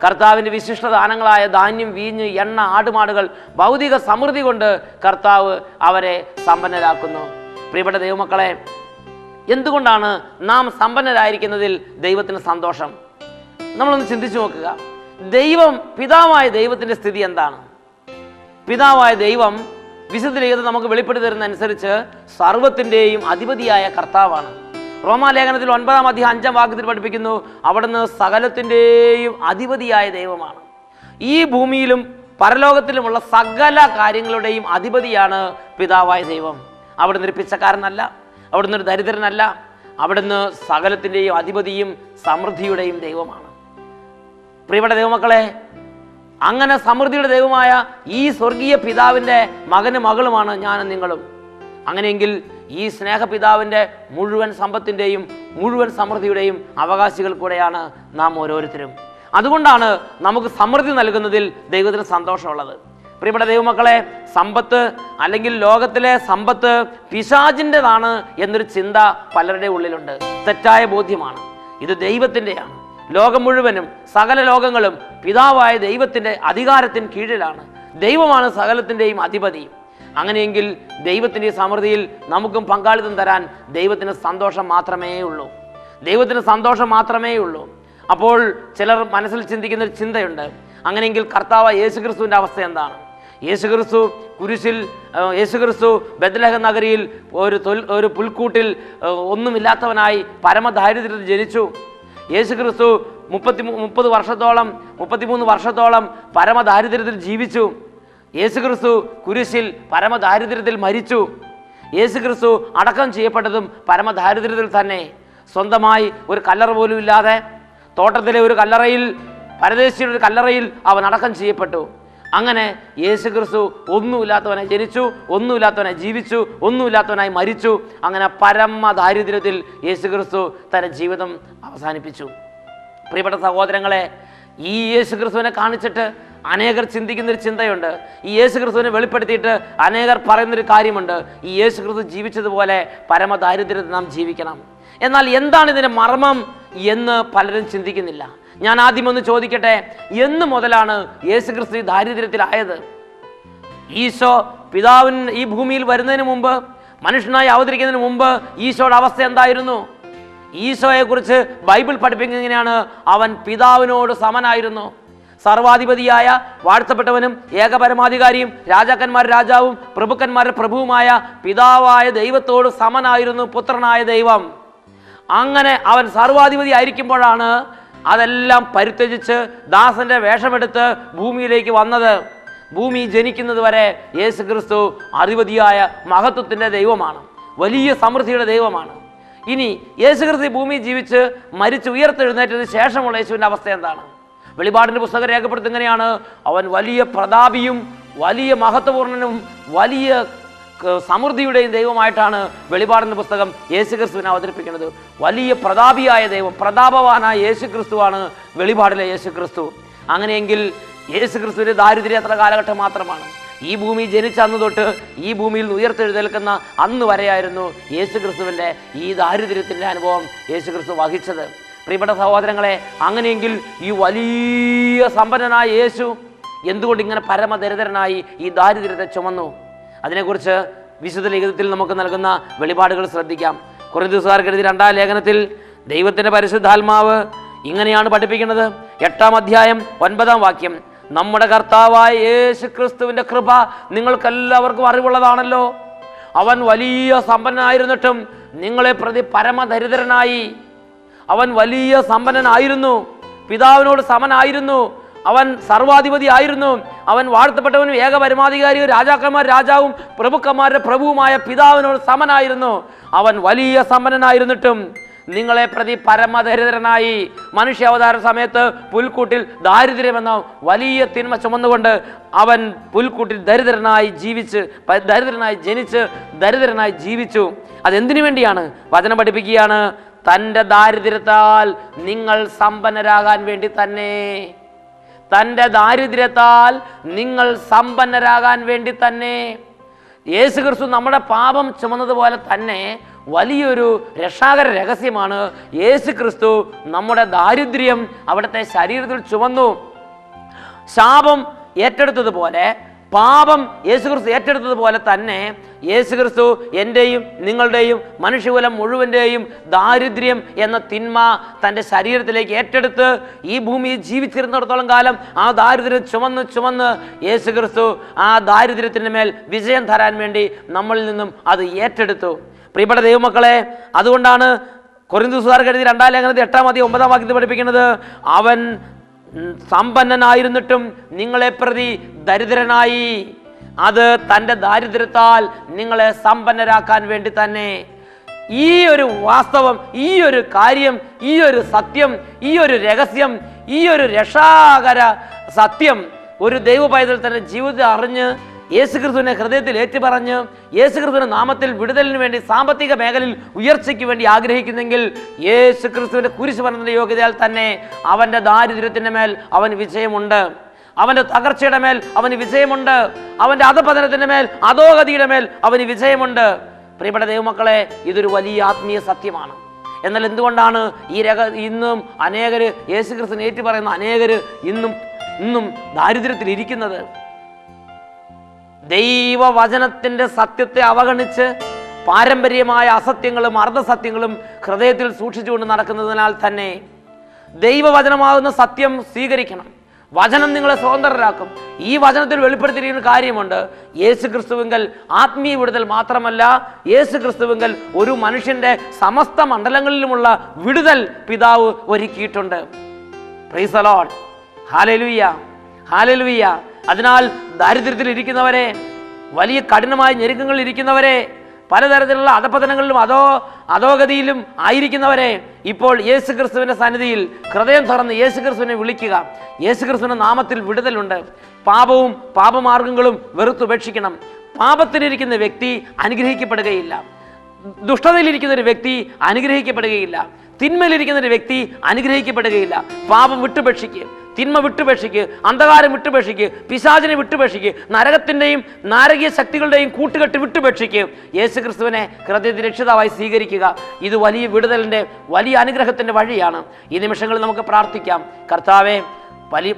കർത്താവിൻ്റെ വിശിഷ്ട ദാനങ്ങളായ ധാന്യം, വീഞ്ഞ്, എണ്ണ, ആടുമാടുകൾ, ഭൗതിക സമൃദ്ധി കൊണ്ട് കർത്താവ് അവരെ സമ്പന്നരാക്കുന്നു. പ്രിയപ്പെട്ട ദൈവമക്കളെ, എന്തുകൊണ്ടാണ് നാം സമ്പന്നരായിരിക്കുന്നതിൽ ദൈവത്തിന് സന്തോഷം? നമ്മളൊന്ന് ചിന്തിച്ചു നോക്കുക. പിതാവായ ദൈവത്തിൻ്റെ സ്ഥിതി എന്താണ്? പിതാവായ ദൈവം വിശുദ്ധ ലിഖിതം നമുക്ക് വെളിപ്പെടുത്തി തരുന്നതനുസരിച്ച് സർവ്വത്തിൻ്റെയും അധിപതിയായ കർത്താവാണ്. റോമാലേഖനത്തിൽ 9-ാം അധ്യായം 5-ാം വാക്യത്തിൽ പഠിപ്പിക്കുന്നു, അവിടുന്ന് സകലത്തിൻ്റെയും അധിപതിയായ ദൈവമാണ്. ഈ ഭൂമിയിലും പരലോകത്തിലുമുള്ള സകല കാര്യങ്ങളുടെയും അധിപതിയാണ് പിതാവായ ദൈവം. അവിടുന്ന് ഒരു പിച്ചക്കാരനല്ല, അവിടുന്ന് ഒരു ദരിദ്രനല്ല, അവിടുന്ന് സകലത്തിൻ്റെയും അധിപതിയും സമൃദ്ധിയുടെയും ദൈവമാണ്. പ്രിയപ്പെട്ട ദൈവമക്കളെ, അങ്ങനെ സമൃദ്ധിയുടെ ദൈവമായ ഈ സ്വർഗീയ പിതാവിൻ്റെ മകനും മകളുമാണ് ഞാനും നിങ്ങളും. അങ്ങനെയെങ്കിൽ ഈ സ്നേഹപിതാവിൻ്റെ മുഴുവൻ സമ്പത്തിൻ്റെയും മുഴുവൻ സമൃദ്ധിയുടെയും അവകാശികൾ കൂടെയാണ് നാം ഓരോരുത്തരും. അതുകൊണ്ടാണ് നമുക്ക് സമൃദ്ധി നൽകുന്നതിൽ ദൈവത്തിന് സന്തോഷമുള്ളത്. പ്രിയപ്പെട്ട ദൈവമക്കളെ, സമ്പത്ത് അല്ലെങ്കിൽ ലോകത്തിലെ സമ്പത്ത് പിശാചിൻ്റെതാണ് എന്നൊരു ചിന്ത പലരുടെ ഉള്ളിലുണ്ട്. തെറ്റായ ബോധ്യമാണ്. ഇത് ദൈവത്തിൻ്റെയാണ്. ലോകം മുഴുവനും സകല ലോകങ്ങളും പിതാവായ ദൈവത്തിൻ്റെ അധികാരത്തിന് കീഴിലാണ്. ദൈവമാണ് സകലത്തിൻ്റെയും അധിപതി. അങ്ങനെയെങ്കിൽ ദൈവത്തിൻ്റെ സമൃദ്ധിയിൽ നമുക്കും പങ്കാളിത്തം തരാൻ ദൈവത്തിന് സന്തോഷം മാത്രമേ ഉള്ളൂ. ദൈവത്തിന് സന്തോഷം മാത്രമേ ഉള്ളൂ. അപ്പോൾ ചിലർ മനസ്സിൽ ചിന്തിക്കുന്ന ഒരു ചിന്തയുണ്ട്, അങ്ങനെയെങ്കിൽ കർത്താവ് യേശുക്രിസ്തുവിൻ്റെ അവസ്ഥ എന്താണ്? യേശുക്രിസ്തു കുരിശിൽ, യേശുക്രിസ്തു ബെത്ലഹേം നഗരിയിൽ ഒരു പുൽക്കൂട്ടിൽ ഒന്നുമില്ലാത്തവനായി പരമദാരിദ്ര്യത്തിൽ ജനിച്ചു. യേശുക്രിസ്തു 33 വർഷത്തോളം പരമദാരിദ്ര്യത്തിൽ ജീവിച്ചു. യേശുക്രിസ്തു കുരിശിൽ പരമദാരിദ്ര്യത്തിൽ മരിച്ചു. യേശുക്രിസ്തു അടക്കം ചെയ്യപ്പെട്ടതും പരമദാരിദ്ര്യത്തിൽ തന്നെ. സ്വന്തമായി ഒരു കല്ലറ പോലും ഇല്ലാതെ തോട്ടത്തിലെ ഒരു കല്ലറയിൽ, പരദേശിയുടെ ഒരു കല്ലറയിൽ അവൻ അടക്കം ചെയ്യപ്പെട്ടു. അങ്ങനെ യേശുക്രിസ്തു ഒന്നുമില്ലാത്തവനായി ജനിച്ചു, ഒന്നുമില്ലാത്തവനായി ജീവിച്ചു, ഒന്നുമില്ലാത്തവനായി മരിച്ചു. അങ്ങനെ പരമദാരിദ്ര്യത്തിൽ യേശുക്രിസ്തു തൻ്റെ ജീവിതം അവസാനിപ്പിച്ചു. പ്രിയപ്പെട്ട സഹോദരങ്ങളെ, ഈ യേശുക്രിസ്തുവിനെ കാണിച്ചിട്ട് അനേകർ ചിന്തിക്കുന്നൊരു ചിന്തയുണ്ട്. ഈ യേശുക്രിസ്തുവിനെ വെളിപ്പെടുത്തിയിട്ട് അനേകർ പറയുന്നൊരു കാര്യമുണ്ട്, ഈ യേശുക്രിസ്തു ജീവിച്ചതുപോലെ പരമദാരിദ്ര്യത്തിൽ നാം ജീവിക്കണം. എന്നാൽ എന്താണ് ഇതിൻ്റെ മർമ്മം എന്ന് പലരും ചിന്തിക്കുന്നില്ല. ഞാൻ ആദ്യം ഒന്ന് ചോദിക്കട്ടെ, എന്ന് മുതലാണ് യേശുക്രിസ്തു ദാരിദ്ര്യത്തിലായത്? ഈശോ പിതാവിന് ഈ ഭൂമിയിൽ വരുന്നതിന് മുമ്പ്, മനുഷ്യനായി അവതരിക്കുന്നതിന് മുമ്പ് ഈശോയുടെ അവസ്ഥ എന്തായിരുന്നു? ഈശോയെക്കുറിച്ച് ബൈബിൾ പഠിപ്പിക്കുന്നത് ഇങ്ങനെയാണ്, അവൻ പിതാവിനോട് സമനായിരുന്നു. സർവാധിപതിയായ, വാഴ്ത്തപ്പെട്ടവനും ഏകപരമാധികാരിയും രാജാക്കന്മാരുടെ രാജാവും പ്രഭുക്കന്മാരുടെ പ്രഭുവുമായ പിതാവായ ദൈവത്തോട് സമനായിരുന്നു പുത്രനായ ദൈവം. അങ്ങനെ അവൻ സർവാധിപതി ആയിരിക്കുമ്പോഴാണ് അതെല്ലാം പരിത്യജിച്ച് ദാസന്റെ വേഷമെടുത്ത് ഭൂമിയിലേക്ക് വന്നത്. ഭൂമി ജനിക്കുന്നത് വരെ യേശുക്രിസ്തു അധിപതിയായ മഹത്വത്തിൻ്റെ ദൈവമാണ്, വലിയ സമൃദ്ധിയുടെ ദൈവമാണ്. ഇനി യേശുക്രിസ്തു ഭൂമിയിൽ ജീവിച്ച് മരിച്ച് ഉയർത്തെഴുന്നേറ്റതിന് ശേഷമുള്ള യേശുവിൻ്റെ അവസ്ഥ എന്താണ്? വെളിപാടിൻ്റെ പുസ്തകം രേഖപ്പെടുത്തുന്നത് ഇങ്ങനെയാണ്, അവൻ വലിയ പ്രതാപിയും വലിയ മഹത്വപൂർണനും വലിയ സമൃദ്ധിയുടെയും ദൈവമായിട്ടാണ് വെളിപാടിൻ്റെ പുസ്തകം യേശുക്രിസ്തുവിനെ അവതരിപ്പിക്കുന്നത്. വലിയ പ്രതാപിയായ ദൈവം, പ്രതാപവാനായ യേശുക്രിസ്തുവാണ് വെളിപാടിലെ യേശുക്രിസ്തു. അങ്ങനെയെങ്കിൽ യേശു ക്രിസ്തുവിൻ്റെ ദാരിദ്ര്യം എത്ര കാലഘട്ടം മാത്രമാണ്. ഈ ഭൂമി ജനിച്ച അന്ന് തൊട്ട് ഈ ഭൂമിയിൽ ഉയർത്തെഴുന്നേൽക്കുന്ന അന്ന് വരെയായിരുന്നു യേശു ക്രിസ്തുവിൻ്റെ ഈ ദാരിദ്ര്യത്തിൻ്റെ അനുഭവം യേശു ക്രിസ്തു വഹിച്ചത്. പ്രിയപ്പെട്ട സഹോദരങ്ങളെ, അങ്ങനെയെങ്കിൽ ഈ വലിയ സമ്പന്നനായ യേശു എന്തുകൊണ്ട് ഇങ്ങനെ പരമദരിദ്രനായി ഈ ദാരിദ്ര്യത്തെ ചുമന്നു? അതിനെക്കുറിച്ച് വിശുദ്ധ ലിഖിതത്തിൽ നമുക്ക് നൽകുന്ന വെളിപാടുകൾ ശ്രദ്ധിക്കാം. കൊരിന്ത്യക്കാർക്ക് എഴുതിയ 2-ാം ലേഖനത്തിൽ ദൈവത്തിൻ്റെ പരിശുദ്ധാത്മാവ് ഇങ്ങനെയാണ് പഠിപ്പിക്കുന്നത്. 8-ാം അധ്യായം 9-ാം വാക്യം, നമ്മുടെ കർത്താവായ യേശു ക്രിസ്തുവിൻ്റെ കൃപ നിങ്ങൾക്കെല്ലാവർക്കും അറിവുള്ളതാണല്ലോ. അവൻ വലിയ സമ്പന്നനായിരുന്നിട്ടും നിങ്ങളെ പ്രതി പരമദരിദ്രനായി. അവൻ വലിയ സമ്പന്നനായിരുന്നു, പിതാവിനോട് സമനായിരുന്നു, അവൻ സർവാധിപതി ആയിരുന്നു, അവൻ വാഴ്ത്തപ്പെട്ടവനും ഏക പരമാധികാരിയും രാജാക്കന്മാർ രാജാവും പ്രഭുക്കന്മാരുടെ പ്രഭുവുമായ പിതാവിനോട് സമനായിരുന്നു. അവൻ വലിയ സമ്പന്നനായിരുന്നിട്ടും നിങ്ങളെ പ്രതി പരമദരിദ്രനായി. മനുഷ്യാവതാര സമയത്ത് പുൽക്കൂട്ടിൽ ദാരിദ്ര്യമെന്ന വലിയ തിന്മ ചുമന്നുകൊണ്ട് അവൻ പുൽക്കൂട്ടിൽ ദരിദ്രനായി ജനിച്ച് ദരിദ്രനായി ജീവിച്ചു. അതെന്തിനു വേണ്ടിയാണ്? വചനം പഠിപ്പിക്കുകയാണ്, തൻ്റെ ദാരിദ്ര്യത്താൽ നിങ്ങൾ സമ്പന്നരാകാൻ വേണ്ടി തന്നെ. തൻ്റെ ദാരിദ്ര്യത്താൽ നിങ്ങൾ സമ്പന്നരാകാൻ വേണ്ടി തന്നെ. യേശു ക്രിസ്തു നമ്മുടെ പാപം ചുമന്നതുപോലെ തന്നെ വലിയൊരു രക്ഷാകര രഹസ്യമാണ്. യേശു ക്രിസ്തു നമ്മുടെ ദാരിദ്ര്യം അവിടുത്തെ ശരീരത്തിൽ ചുമന്നു. ശാപം ഏറ്റെടുത്തതുപോലെ, പാപം യേശു ക്രിസ്തു ഏറ്റെടുത്തതുപോലെ തന്നെ യേശു ക്രിസ്തു എൻ്റെയും നിങ്ങളുടെയും മനുഷ്യകുലം മുഴുവൻ്റെയും ദാരിദ്ര്യം എന്ന തിന്മ തൻ്റെ ശരീരത്തിലേക്ക് ഏറ്റെടുത്ത് ഈ ഭൂമിയിൽ ജീവിച്ചിരുന്നിടത്തോളം കാലം ആ ദാരിദ്ര്യം ചുമന്ന് യേശു ക്രിസ്തു ആ ദാരിദ്ര്യത്തിൻ്റെ മേൽ വിജയം തരാൻ വേണ്ടി നമ്മളിൽ നിന്നും അത് ഏറ്റെടുത്തു. പ്രിയപ്പെട്ട ദൈവമക്കളെ, അതുകൊണ്ടാണ് കൊരിന്ത്യക്കാർക്ക് എഴുതിയ 2-ാം ലേഖനത്തിൽ 8-ാം അധ്യായം 9-ാം വാക്യത്തിൽ പഠിപ്പിക്കുന്നത്, അവൻ സമ്പന്നനായിരുന്നിട്ടും നിങ്ങളെ പ്രതി ദരിദ്രനായി. അത് തൻ്റെ ദാരിദ്ര്യത്താൽ നിങ്ങളെ സമ്പന്നരാക്കാൻ വേണ്ടി തന്നെ. ഈ ഒരു വാസ്തവം, ഈ ഒരു കാര്യം, ഈ ഒരു സത്യം, ഈ ഒരു രഹസ്യം, ഈ ഒരു രക്ഷാകര സത്യം ഒരു ദൈവ പൈതൽ തൻ്റെ ജീവിതത്തിൽ അറിഞ്ഞ് യേശുക്രിസ്തുവിനെ ഹൃദയത്തിൽ ഏറ്റുപറഞ്ഞ് യേശുക്രിസ്തുവിന്റെ നാമത്തിൽ വിടുതലിന് വേണ്ടി സാമ്പത്തിക മേഖലയിൽ ഉയർച്ചയ്ക്ക് വേണ്ടി ആഗ്രഹിക്കുന്നെങ്കിൽ യേശുക്രിസ്തുവിന്റെ കുരിശുമരണത്തിന്റെ യോഗ്യതയാൽ തന്നെ അവൻ്റെ ദാരിദ്ര്യത്തിൻ്റെ മേൽ അവന് വിജയമുണ്ട്. അവൻ്റെ തകർച്ചയുടെ മേൽ അവന് വിജയമുണ്ട്. അവൻ്റെ അധപതനത്തിൻ്റെ മേൽ, അധോഗതിയുടെ മേൽ അവന് വിജയമുണ്ട്. പ്രിയപ്പെട്ട ദൈവമക്കളെ, ഇതൊരു വലിയ ആത്മീയ സത്യമാണ്. എന്നാൽ എന്തുകൊണ്ടാണ് ഇന്നും അനേകര് യേശുക്രിസ്തുവിനെ ഏറ്റുപറയുന്ന അനേകര് ഇന്നും ദാരിദ്ര്യത്തിൽ ഇരിക്കുന്നത്? ദൈവവചനത്തിൻ്റെ സത്യത്തെ അവഗണിച്ച് പാരമ്പര്യമായ അസത്യങ്ങളും അർദ്ധസത്യങ്ങളും ഹൃദയത്തിൽ സൂക്ഷിച്ചുകൊണ്ട് നടക്കുന്നതിനാൽ തന്നെ ദൈവവചനമാകുന്ന സത്യം സ്വീകരിക്കണം. വചനം നിങ്ങളെ സ്വതന്ത്രരാക്കും. ഈ വചനത്തിൽ വെളിപ്പെടുത്തിയിരിക്കുന്ന കാര്യമുണ്ട്. യേശുക്രിസ്തുവിങ്കൽ ആത്മീയ വിടുതൽ മാത്രമല്ല, യേശുക്രിസ്തുവിങ്കൽ ഒരു മനുഷ്യന്റെ സമസ്ത മണ്ഡലങ്ങളിലുമുള്ള വിടുതൽ പിതാവ് ഒരുക്കിയിട്ടുണ്ട്. Praise the Lord. Hallelujah, hallelujah. അതിനാൽ ദാരിദ്ര്യത്തിൽ ഇരിക്കുന്നവരെ, വലിയ കഠിനമായ ഞെരുക്കങ്ങളിൽ ഇരിക്കുന്നവരെ, പലതരത്തിലുള്ള അധപതനങ്ങളിലും അധോഗതിയിലും ആയിരിക്കുന്നവരെ ഇപ്പോൾ യേശുക്രിസ്തുവിന്റെ സന്നിധിയിൽ ഹൃദയം തുറന്ന് യേശുക്രിസ്തുവിനെ വിളിക്കുക. യേശുക്രിസ്തുവിന്റെ നാമത്തിൽ വിടുതലുണ്ട്. പാപവും പാപമാർഗങ്ങളും വെറുത്തുപേക്ഷിക്കണം. പാപത്തിലിരിക്കുന്ന വ്യക്തി അനുഗ്രഹിക്കപ്പെടുകയില്ല. ദുഷ്ടതയിലിരിക്കുന്ന ഒരു വ്യക്തി അനുഗ്രഹിക്കപ്പെടുകയില്ല. തിന്മയിലിരിക്കുന്ന ഒരു വ്യക്തി അനുഗ്രഹിക്കപ്പെടുകയില്ല. പാപം വിട്ടുപേക്ഷിക്കുക, തിന്മ വിട്ടുപേക്ഷിക്ക്, അന്ധകാരം വിട്ടുപേക്ഷിക്ക്, പിശാചിനെ വിട്ടുപേക്ഷിക്ക്, നരകത്തിൻ്റെയും നാരകീയ ശക്തികളുടെയും കൂട്ടുകെട്ട് വിട്ടുപേക്ഷിക്ക്. യേശുക്രിസ്തുവിനെ ഹൃദയത്തിൽ രക്ഷിതാവായി സ്വീകരിക്കുക. ഇത് വലിയ വിടുതലിൻ്റെ, വലിയ അനുഗ്രഹത്തിൻ്റെ വഴിയാണ്. ഈ നിമിഷങ്ങളിൽ നമുക്ക് പ്രാർത്ഥിക്കാം. കർത്താവേ,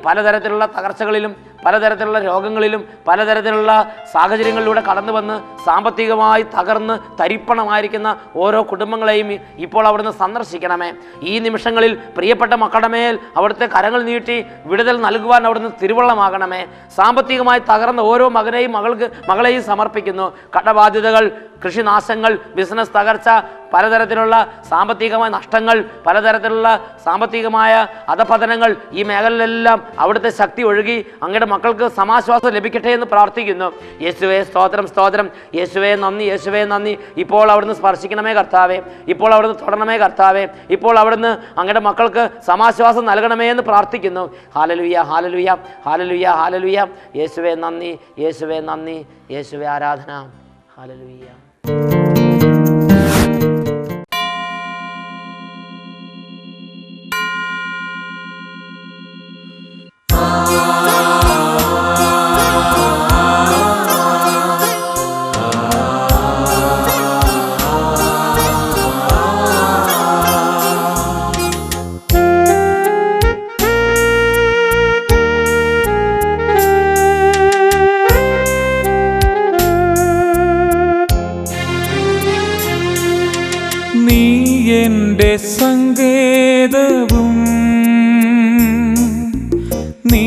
പലതരത്തിലുള്ള തകർച്ചകളിലും പലതരത്തിലുള്ള രോഗങ്ങളിലും പലതരത്തിലുള്ള സാഹചര്യങ്ങളിലൂടെ കടന്നു വന്ന് സാമ്പത്തികമായി തകർന്ന് തരിപ്പണമായിരിക്കുന്ന ഓരോ കുടുംബങ്ങളെയും ഇപ്പോൾ അവിടുന്ന് സന്ദർശിക്കണമേ. ഈ നിമിഷങ്ങളിൽ പ്രിയപ്പെട്ട മക്കളുടെ മേൽ അവിടുത്തെ കരങ്ങൾ നീട്ടി വിടുതൽ നൽകുവാൻ അവിടുന്ന് തിരുവള്ളമാകണമേ. സാമ്പത്തികമായി തകർന്ന ഓരോ മകളെയും സമർപ്പിക്കുന്നു. കടബാധ്യതകൾ, കൃഷിനാശങ്ങൾ, ബിസിനസ് തകർച്ച, പലതരത്തിലുള്ള സാമ്പത്തികമായ നഷ്ടങ്ങൾ, പലതരത്തിലുള്ള സാമ്പത്തികമായ അധപതനങ്ങൾ, ഈ മേഖലയിലെല്ലാം അവിടുത്തെ ശക്തി ഒഴുകി അങ്ങയുടെ മക്കൾക്ക് സമാശ്വാസം ലഭിക്കട്ടെ എന്ന് പ്രാർത്ഥിക്കുന്നു. യേശുവേ സ്തോത്രം, സ്തോത്രം. യേശുവേ നന്ദി, യേശുവേ നന്ദി. ഇപ്പോൾ അവിടുന്ന് സ്പർശിക്കണമേ കർത്താവേ. ഇപ്പോൾ അവിടുന്ന് തൊടണമേ കർത്താവേ. ഇപ്പോൾ അവിടുന്ന് അങ്ങയുടെ മക്കൾക്ക് സമാശ്വാസം നൽകണമേ എന്ന് പ്രാർത്ഥിക്കുന്നു. Hallelujah, hallelujah, hallelujah, hallelujah. യേശുവേ നന്ദി, യേശുവേ നന്ദി, യേശുവേ ആരാധന. ഹല്ലേലൂയ. Ah നീ എൻ്റെ സങ്കേതവും നീ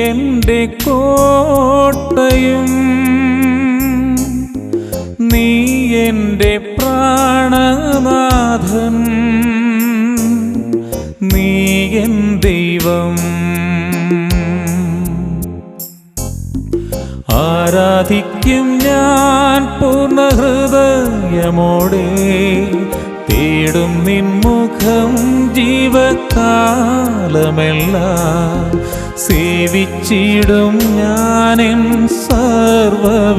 എൻ്റെ കോട്ടയും നീ എൻ്റെ പ്രാണനാഥൻ നീ എൻ ദൈവം. ആരാധിക്കും ഞാൻ പൂർണ്ണ ഹൃദയമോടെ, തേടും നിൻമുഖം ജീവകാലമെല്ലാം. സേവിച്ചിടും ഞാനെൻ സർവവുമായി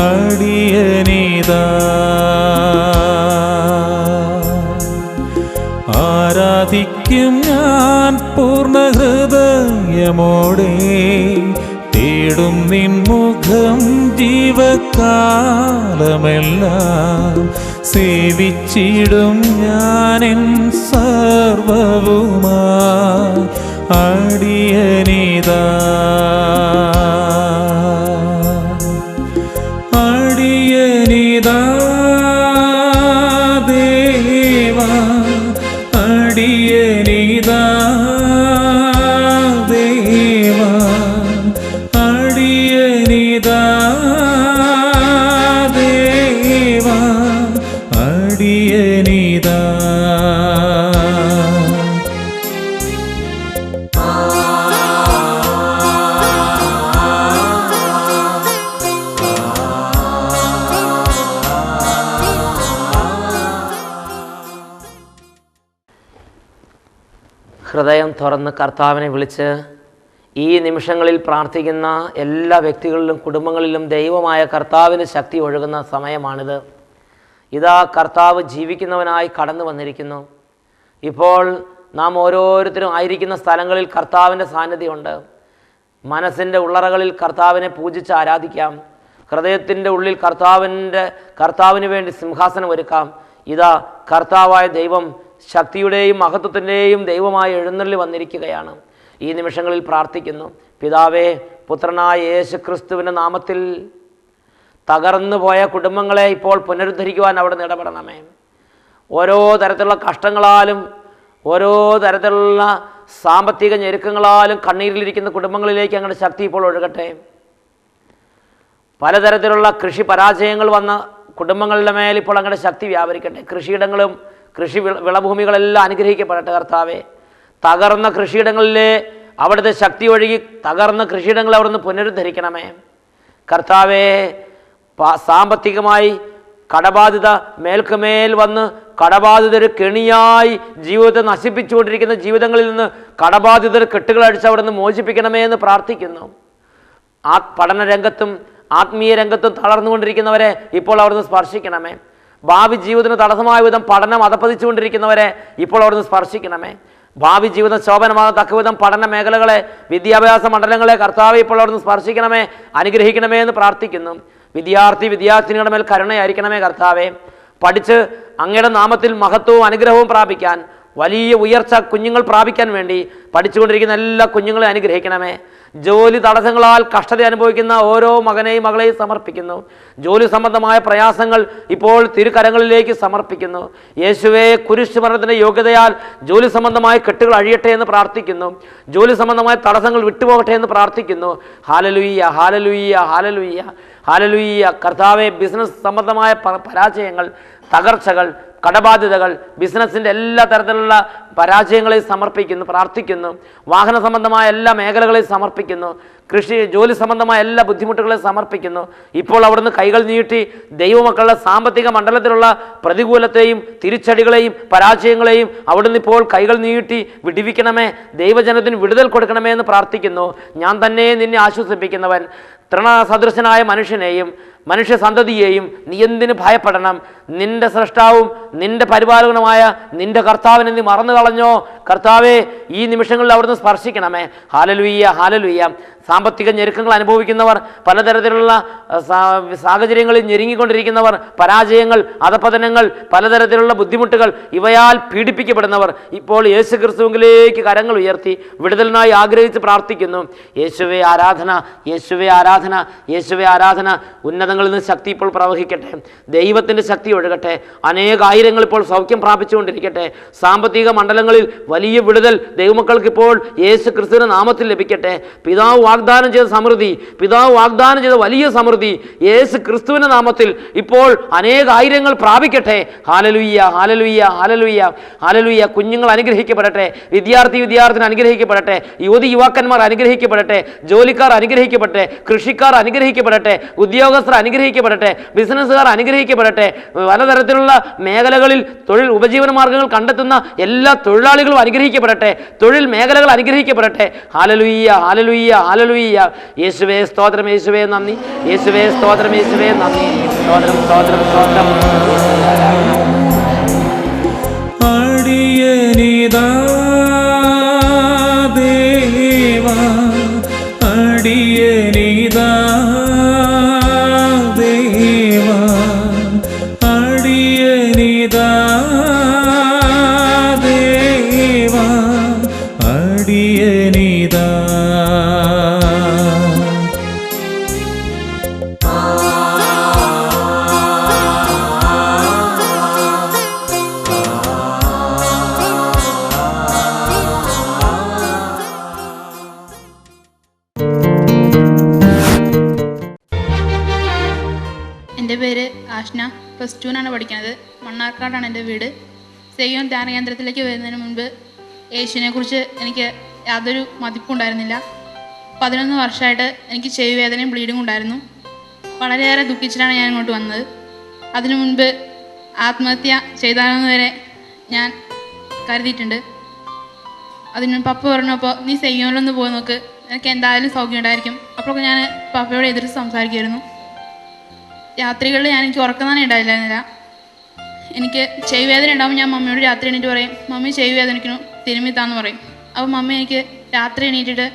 അടിയനിതാ. ആരാധിക്കും ഞാൻ പൂർണ്ണ ഹൃദയമോടെ, തേടും നിൻമുഖം ജീവകാലമെല്ലാം. സേവിച്ചിടും ഞാനെൻ സർവവുമായി അടിയനിതാ. അടിയനിതാ ദേവാ, അടിയനിതാ ദേവാ, അടിയനിതാ ദേവാ, അടിയനിതാ. ഹൃദയം തുറന്ന് കർത്താവിനെ വിളിച്ച് ഈ നിമിഷങ്ങളിൽ പ്രാർത്ഥിക്കുന്ന എല്ലാ വ്യക്തികളിലും കുടുംബങ്ങളിലും ദൈവമായ കർത്താവിന് ശക്തി ഒഴുകുന്ന സമയമാണിത്. ഇതാ കർത്താവ് ജീവിക്കുന്നവനായി കടന്നു വന്നിരിക്കുന്നു. ഇപ്പോൾ നാം ഓരോരുത്തരും ആയിരിക്കുന്ന സ്ഥലങ്ങളിൽ കർത്താവിൻ്റെ സാന്നിധ്യമുണ്ട്. മനസ്സിൻ്റെ ഉള്ളറകളിൽ കർത്താവിനെ പൂജിച്ച് ആരാധിക്കാം. ഹൃദയത്തിൻ്റെ ഉള്ളിൽ കർത്താവിന് വേണ്ടി സിംഹാസനം ഒരുക്കാം. ഇതാ കർത്താവായ ദൈവം ശക്തിയുടെയും മഹത്വത്തിൻ്റെയും ദൈവമായി എഴുന്നള്ളി വന്നിരിക്കുകയാണ്. ഈ നിമിഷങ്ങളിൽ പ്രാർത്ഥിക്കുന്നു. പിതാവേ, പുത്രനായ യേശു ക്രിസ്തുവിൻ്റെ നാമത്തിൽ തകർന്നു പോയ കുടുംബങ്ങളെ ഇപ്പോൾ പുനരുദ്ധരിക്കുവാൻ അവിടുന്ന് ഇടപെടണമേ. ഓരോ തരത്തിലുള്ള കഷ്ടങ്ങളാലും ഓരോ തരത്തിലുള്ള സാമ്പത്തിക ഞെരുക്കങ്ങളാലും കണ്ണീരിലിരിക്കുന്ന കുടുംബങ്ങളിലേക്ക് അങ്ങയുടെ ശക്തി ഇപ്പോൾ ഒഴുകട്ടെ. പലതരത്തിലുള്ള കൃഷി പരാജയങ്ങൾ വന്ന കുടുംബങ്ങളുടെ മേൽ ഇപ്പോൾ അങ്ങയുടെ ശക്തി വ്യാപരിക്കട്ടെ. കൃഷിയിടങ്ങളും വിളഭൂമികളെല്ലാം അനുഗ്രഹിക്കപ്പെടട്ടെ. കർത്താവേ, തകർന്ന കൃഷിയിടങ്ങളിലെ അവിടുത്തെ ശക്തി ഒഴുകി തകർന്ന കൃഷിയിടങ്ങളെ അവിടുന്ന് പുനരുദ്ധരിക്കണമേ. കർത്താവേ, സാമ്പത്തികമായി കടബാധിത മേൽക്കുമേൽ വന്ന് കടബാധിതർ കെണിയായി ജീവിതത്തെ നശിപ്പിച്ചുകൊണ്ടിരിക്കുന്ന ജീവിതങ്ങളിൽ നിന്ന് കടബാധിതർ കെട്ടുകളടിച്ച് അവിടുന്ന് മോചിപ്പിക്കണമേ എന്ന് പ്രാർത്ഥിക്കുന്നു. പഠനരംഗത്തും ആത്മീയ രംഗത്തും തളർന്നുകൊണ്ടിരിക്കുന്നവരെ ഇപ്പോൾ അവിടുന്ന് സ്പർശിക്കണമേ. ഭാവി ജീവിതത്തിന് തടസ്സമായ വിധം പഠനം അധപ്പതിച്ചുകൊണ്ടിരിക്കുന്നവരെ ഇപ്പോൾ അവിടുന്ന് സ്പർശിക്കണമേ. ഭാവി ജീവിതം ശോഭനമാകുന്ന തക്കവിധം പഠന മേഖലകളെ, വിദ്യാഭ്യാസ മണ്ഡലങ്ങളെ കർത്താവ് ഇപ്പോൾ അവിടുന്ന് സ്പർശിക്കണമേ, അനുഗ്രഹിക്കണമേ എന്ന് പ്രാർത്ഥിക്കുന്നു. വിദ്യാർത്ഥിനികളുടെ മേൽ കരുണയായിരിക്കണമേ കർത്താവേ. പഠിച്ച് അങ്ങയുടെ നാമത്തിൽ മഹത്വവും അനുഗ്രഹവും പ്രാപിക്കാൻ, വലിയ ഉയർച്ച കുഞ്ഞുങ്ങൾ പ്രാപിക്കാൻ വേണ്ടി പഠിച്ചുകൊണ്ടിരിക്കുന്ന എല്ലാ കുഞ്ഞുങ്ങളെയും അനുഗ്രഹിക്കണമേ. ജോലി തടസ്സങ്ങളാൽ കഷ്ടത അനുഭവിക്കുന്ന ഓരോ മകനെയും മകളെയും സമർപ്പിക്കുന്നു. ജോലി സംബന്ധമായ പ്രയാസങ്ങൾ ഇപ്പോൾ തിരുക്കരങ്ങളിലേക്ക് സമർപ്പിക്കുന്നു. യേശുവേ, കുരിശുമരണത്തിൻ്റെ യോഗ്യതയാൽ ജോലി സംബന്ധമായ കെട്ടുകൾ അഴിയട്ടെ എന്ന് പ്രാർത്ഥിക്കുന്നു. ജോലി സംബന്ധമായ തടസ്സങ്ങൾ വിട്ടുപോകട്ടെ എന്ന് പ്രാർത്ഥിക്കുന്നു. ഹാലലുയ്യ, ഹാലലുയ്യ, ഹാലലുയ്യ, ഹാലലുയ്യ. കർത്താവെ, ബിസിനസ് സംബന്ധമായ പരാജയങ്ങൾ, തകർച്ചകൾ, കടബാധ്യതകൾ, ബിസിനസ്സിൻ്റെ എല്ലാ തരത്തിലുള്ള പരാജയങ്ങളെയും സമർപ്പിക്കുന്നു, പ്രാർത്ഥിക്കുന്നു. വാഹന സംബന്ധമായ എല്ലാ മേഖലകളെയും സമർപ്പിക്കുന്നു. ജോലി സംബന്ധമായ എല്ലാ ബുദ്ധിമുട്ടുകളെയും സമർപ്പിക്കുന്നു. ഇപ്പോൾ അവിടുന്ന് കൈകൾ നീട്ടി ദൈവമക്കളുടെ സാമ്പത്തിക മണ്ഡലത്തിലുള്ള പ്രതികൂലത്തെയും തിരിച്ചടികളെയും പരാജയങ്ങളെയും അവിടുന്ന് ഇപ്പോൾ കൈകൾ നീട്ടി വിടിവിക്കണമേ. ദൈവജനത്തിന് വിടുതൽ കൊടുക്കണമേ എന്ന് പ്രാർത്ഥിക്കുന്നു. ഞാൻ തന്നെ നിന്നെ ആശ്വസിപ്പിക്കുന്നവൻ, തൃണസദൃശനായ മനുഷ്യനെയും മനുഷ്യ സന്തതിയെയും നീ എന്തിന് ഭയപ്പെടണം? നിന്റെ സ്രഷ്ടാവും നിന്റെ പരിപാലകനുമായ നിന്റെ കർത്താവിനെ നീ മറന്നു കളഞ്ഞോ? കർത്താവെ, ഈ നിമിഷങ്ങളിൽ അവിടുന്ന് സ്പർശിക്കണമേ. ഹാലലുയ്യ, ഹാലലുയ്യ. സാമ്പത്തിക ഞെരുക്കങ്ങൾ അനുഭവിക്കുന്നവർ, പലതരത്തിലുള്ള സാഹചര്യങ്ങളിൽ ഞെരുങ്ങിക്കൊണ്ടിരിക്കുന്നവർ, പരാജയങ്ങൾ, അധപതനങ്ങൾ, പലതരത്തിലുള്ള ബുദ്ധിമുട്ടുകൾ ഇവയാൽ പീഡിപ്പിക്കപ്പെടുന്നവർ ഇപ്പോൾ യേശു ക്രിസ്തുവിലേക്ക് കരങ്ങൾ ഉയർത്തി വിടുതലിനായി ആഗ്രഹിച്ച് പ്രാർത്ഥിക്കുന്നു. യേശുവേ ആരാധന, യേശുവേ ആരാധന, യേശുവേ ആരാധന. ഉന്നത ഉന്നതങ്ങളിൽ നിന്ന് ശക്തി ഇപ്പോൾ പ്രവഹിക്കട്ടെ. ദൈവത്തിൻ്റെ ശക്തി ഒഴുകട്ടെ. അനേകായിരങ്ങൾ ഇപ്പോൾ സൗഖ്യം പ്രാപിച്ചുകൊണ്ടിരിക്കട്ടെ. സാമ്പത്തിക മണ്ഡലങ്ങളിൽ വലിയ വിടുതൽ ദൈവമക്കൾക്ക് ഇപ്പോൾ യേശു ക്രിസ്തുവിന്റെ നാമത്തിൽ ലഭിക്കട്ടെ. പിതാവ് വാഗ്ദാനം ചെയ്ത സമൃദ്ധി, പിതാവ് വാഗ്ദാനം ചെയ്ത വലിയ സമൃദ്ധി യേശു ക്രിസ്തുവിന്റെ നാമത്തിൽ ഇപ്പോൾ അനേകായിരങ്ങൾ പ്രാപിക്കട്ടെ. Hallelujah, hallelujah, hallelujah, hallelujah. കുഞ്ഞുങ്ങൾ അനുഗ്രഹിക്കപ്പെടട്ടെ. വിദ്യാർത്ഥിനി അനുഗ്രഹിക്കപ്പെടട്ടെ. യുവാക്കന്മാർ അനുഗ്രഹിക്കപ്പെടട്ടെ. ജോലിക്കാർ അനുഗ്രഹിക്കപ്പെടട്ടെ. കൃഷിക്കാർ അനുഗ്രഹിക്കപ്പെടട്ടെ. ഉദ്യോഗസ്ഥർ അനുഗ്രഹിക്കപ്പെടട്ടെ. ബിസിനസ്സുകാർ അനുഗ്രഹിക്കപ്പെടട്ടെ. പലതരത്തിലുള്ള മേഖലകളിൽ തൊഴിൽ ഉപജീവന മാർഗങ്ങൾ കണ്ടെത്തുന്ന എല്ലാ തൊഴിലാളികളും അനുഗ്രഹിക്കപ്പെടട്ടെ. തൊഴിൽ മേഖലകൾ അനുഗ്രഹിക്കപ്പെടട്ടെ. Hallelujah, hallelujah, hallelujah. യേശുവേ സ്തോത്രം, യേശുവേ നന്ദി, യേശുവേ സ്തോത്രം, യേശുവേ നന്ദി. സ്തോത്രം, സ്തോത്രം, സ്തോത്രം. അടിയനിതാ ദേവാ, അടിയനിതാ ദേവാ, അടിയനിതാ ദേവാ, അടിയനിതാ. എൻ്റെ പേര് ആഷ്ന, +2 പഠിക്കുന്നത്. മണ്ണാർക്കാടാണ് എൻ്റെ വീട്. സെയ്യോൻ ധ്യാന കേന്ദ്രത്തിലേക്ക് വരുന്നതിന് മുൻപ് യേശുവിനെക്കുറിച്ച് എനിക്ക് യാതൊരു മതിപ്പുണ്ടായിരുന്നില്ല. 11 വർഷമായിട്ട് എനിക്ക് ചെവി വേദനയും ബ്ലീഡിങ്ങും ഉണ്ടായിരുന്നു. വളരെയേറെ ദുഃഖിച്ചിട്ടാണ് ഞാൻ ഇങ്ങോട്ട് വന്നത്. അതിനു മുൻപ് ആത്മഹത്യ ചെയ്താലെന്ന് വരെ ഞാൻ കരുതിയിട്ടുണ്ട്. അതിന് പപ്പ പറഞ്ഞപ്പോൾ നീ സെയ്യോനിലൊന്ന് പോയി നോക്ക്, എനിക്ക് എന്തായാലും സൗഖ്യം ഉണ്ടായിരിക്കും. അപ്പോഴൊക്കെ ഞാൻ പപ്പയോട് എതിർത്ത് സംസാരിക്കുമായിരുന്നു. രാത്രികളിൽ എനിക്ക് ഉറക്കം തന്നെ ഉണ്ടായിരുന്നില്ല. എനിക്ക് ചെവി വേദന ഉണ്ടാകുമ്പോൾ ഞാൻ മമ്മിയോട് രാത്രി എണീറ്റ് പറയും, മമ്മി ചെവി വേദനിക്കുന്നു, തിരുമ്മിത്താന്ന് പറയും. അപ്പോൾ മമ്മി എനിക്ക് രാത്രി എണീറ്റിട്ട്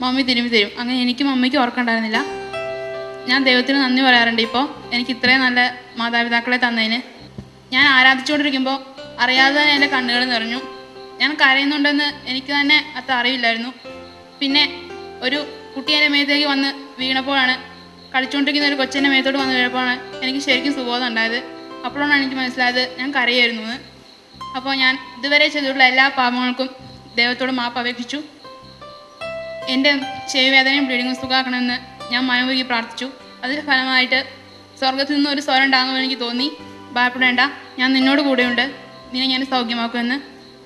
മമ്മി തിരുമ്മി തരും. അങ്ങനെ എനിക്കും മമ്മിക്കും ഉറക്കം ഉണ്ടായിരുന്നില്ല. ഞാൻ ദൈവത്തിന് നന്ദി പറയാറുണ്ട് ഇപ്പോൾ എനിക്ക് ഇത്രയും നല്ല മാതാപിതാക്കളെ തന്നതിന്. ഞാൻ ആരാധിച്ചുകൊണ്ടിരിക്കുമ്പോൾ അറിയാതെ തന്നെ എൻ്റെ കണ്ണുകൾ നിറഞ്ഞു. ഞാൻ കരയുന്നുണ്ടെന്ന് എനിക്ക് തന്നെ അത്ര അറിയില്ലായിരുന്നു. പിന്നെ ഒരു കുട്ടി എൻ്റെ മേത്തേക്ക് വന്ന് വീണപ്പോഴാണ്, കളിച്ചുകൊണ്ടിരിക്കുന്ന ഒരു കൊച്ചെൻ്റെ മേത്തോട്ട് വന്ന് വീണപ്പോഴാണ് എനിക്ക് ശരിക്കും സുബോധം ഉണ്ടായത്. അപ്പോഴാണ് എനിക്ക് മനസ്സിലായത് ഞാൻ കരയായിരുന്നു എന്ന്. അപ്പോൾ ഞാൻ ഇതുവരെ ചെയ്തിട്ടുള്ള എല്ലാ പാപങ്ങൾക്കും ദൈവത്തോട് മാപ്പ് അപേക്ഷിച്ചു. എൻ്റെ ചെവി വേദനയും ബ്ലീഡിങ്ങും സുഖമാക്കണമെന്ന് ഞാൻ മനമുരുകി പ്രാർത്ഥിച്ചു. അതിൻ്റെ ഫലമായിട്ട് സ്വർഗത്തിൽ നിന്ന് ഒരു സ്വരം ഉണ്ടാകുമെന്ന് എനിക്ക് തോന്നി. ഭയപ്പെടേണ്ട, ഞാൻ നിന്നോട് കൂടെയുണ്ട്, നിന്നെ ഞാൻ സൗഖ്യമാക്കുമെന്ന്.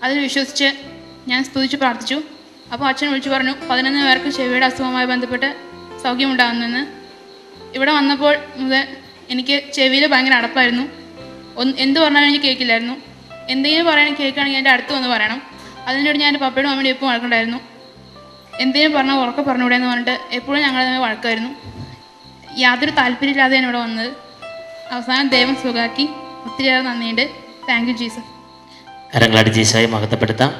അതിൽ വിശ്വസിച്ച് ഞാൻ സ്തുതിച്ച് പ്രാർത്ഥിച്ചു. അപ്പോൾ അച്ഛൻ വിളിച്ചു പറഞ്ഞു 11 പേർക്ക് ചെവിയുടെ അസുഖവുമായി ബന്ധപ്പെട്ട് സൗഖ്യമുണ്ടാകുന്നെന്ന്. ഇവിടെ വന്നപ്പോൾ മുതൽ എനിക്ക് ചെവിയിൽ ഭയങ്കര അടപ്പായിരുന്നു. എന്ത് പറഞ്ഞാലും എനിക്ക് കേൾക്കില്ലായിരുന്നു. എന്തെങ്കിലും പറയാൻ കേൾക്കുകയാണെങ്കിൽ എൻ്റെ അടുത്ത് വന്ന് പറയണം. അതിനോട് ഞാൻ എൻ്റെ പപ്പയുടെ മമ്മിയുടെ എപ്പോഴും വഴക്കുണ്ടായിരുന്നു. എന്തെങ്കിലും പറഞ്ഞാൽ ഉറക്കെ പറഞ്ഞുകൂടെ എന്ന് പറഞ്ഞിട്ട് എപ്പോഴും ഞങ്ങൾ തമ്മിൽ വഴക്കായിരുന്നു. യാതൊരു താല്പര്യമില്ലാതെയാണ് ഇവിടെ വന്നത്. അവസാനം ദൈവം സുഖമാക്കി. ഒത്തിരിയേറെ നന്ദിയുണ്ട്. Thank you Jesus. കരങ്ങളടി ജീശോയെ മഹത്വപ്പെടുത്താം.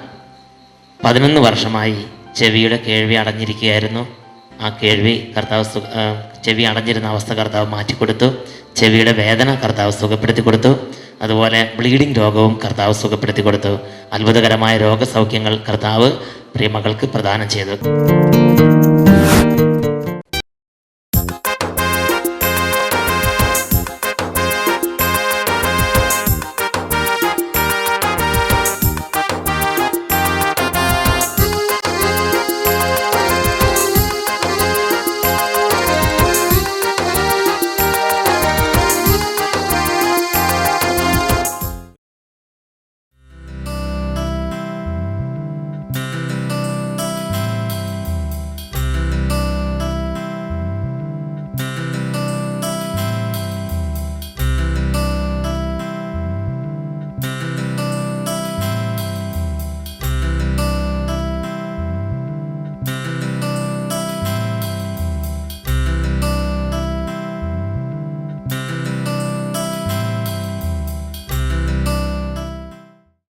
11 വർഷമായി ചെവിയുടെ കേൾവി അടഞ്ഞിരിക്കുകയായിരുന്നു. ആ കേൾവി ചെവി അടഞ്ഞിരുന്ന അവസ്ഥ കർത്താവ് മാറ്റിക്കൊടുത്തു. ചെവിയുടെ വേദന കർത്താവ് സുഖപ്പെടുത്തി കൊടുത്തു. അതുപോലെ ബ്ലീഡിംഗ് രോഗവും കർത്താവ് സുഖപ്പെടുത്തി കൊടുത്തു. അത്ഭുതകരമായ രോഗസൗഖ്യങ്ങൾ കർത്താവ് പ്രിയമകൾക്ക് പ്രദാനം ചെയ്തു.